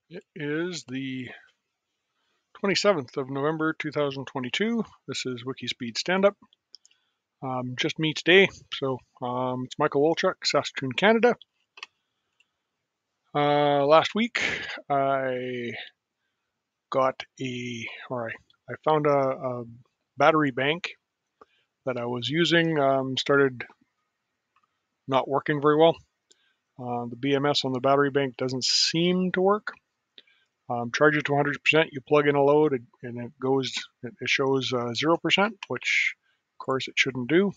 It is the 27th of November 2022. This is WIKISPEED Standup. Just me today. So it's Michael Wolchuk, Saskatoon, Canada. Last week I I found a battery bank that I was using started not working very well. The BMS on the battery bank doesn't seem to work. Charge it to 100%, you plug in a load, and it shows 0%, which of course it shouldn't do.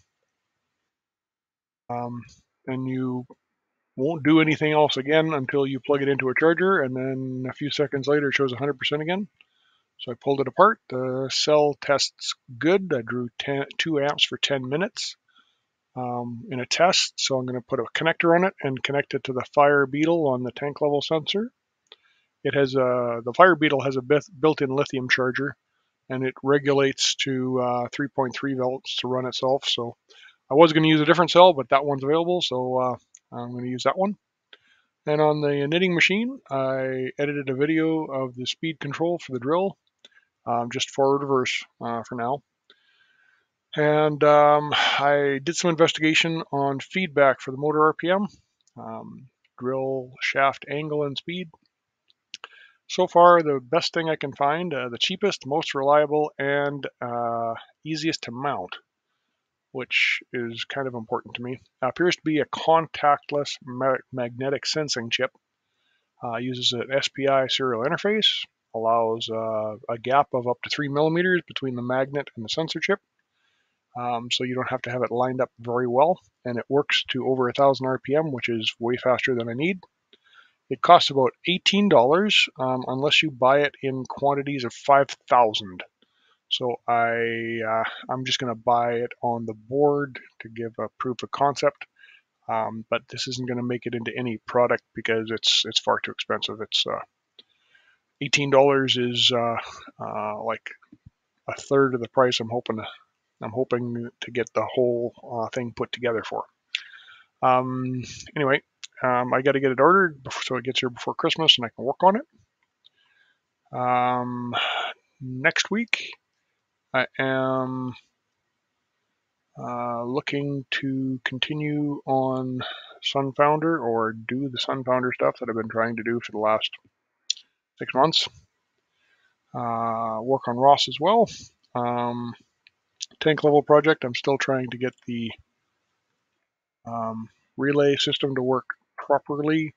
And you won't do anything else again until you plug it into a charger, and then a few seconds later it shows 100% again. So I pulled it apart. The cell tests good. I drew 2 amps for 10 minutes in a test. So I'm going to put a connector on it and connect it to the Fire Beetle on the tank level sensor. The Fire Beetle has a built-in lithium charger, and it regulates to 3.3 volts to run itself. So I was going to use a different cell, but that one's available, so I'm going to use that one. And on the knitting machine, I edited a video of the speed control for the drill, just forward reverse for now. And I did some investigation on feedback for the motor RPM, drill shaft angle and speed. So far, the best thing I can find, the cheapest, most reliable, and easiest to mount, which is kind of important to me, appears to be a contactless magnetic sensing chip. Uses an SPI serial interface, allows a gap of up to 3 millimeters between the magnet and the sensor chip, so you don't have to have it lined up very well, and it works to over 1,000 RPM, which is way faster than I need. It costs about $18 unless you buy it in quantities of 5,000. So I'm just going to buy it on the board to give a proof of concept. But this isn't going to make it into any product because it's far too expensive. It's $18 is like a third of the price I'm hoping to get the whole thing put together for. Anyway, I got to get it ordered so it gets here before Christmas and I can work on it. Next week, I am looking to continue on Sunfounder or do the Sunfounder stuff that I've been trying to do for the last 6 months. Work on Ross as well. Tank level project, I'm still trying to get the relay system to work properly,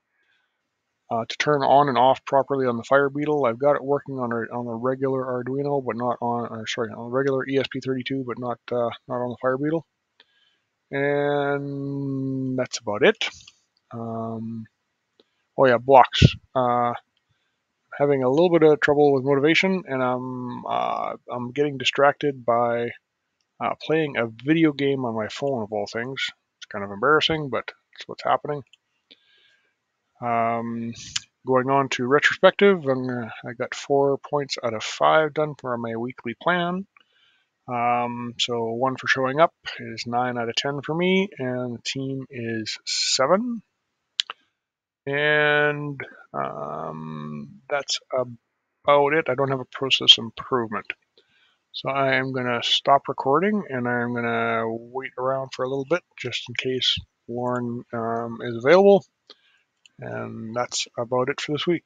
to turn on and off properly on the Fire Beetle. I've got it working on a regular Arduino, but not on, on a regular ESP32, but not on the Fire Beetle. And that's about it. Oh yeah, blocks. Having a little bit of trouble with motivation, and I'm getting distracted by playing a video game on my phone of all things. It's kind of embarrassing, but it's what's happening. Going on to retrospective, I got 4 points out of 5 done for my weekly plan. So 1 for showing up is 9 out of 10 for me, and the team is 7. And that's about it. I don't have a process improvement. So I am going to stop recording, and I'm going to wait around for a little bit just in case Lauren is available. And that's about it for this week.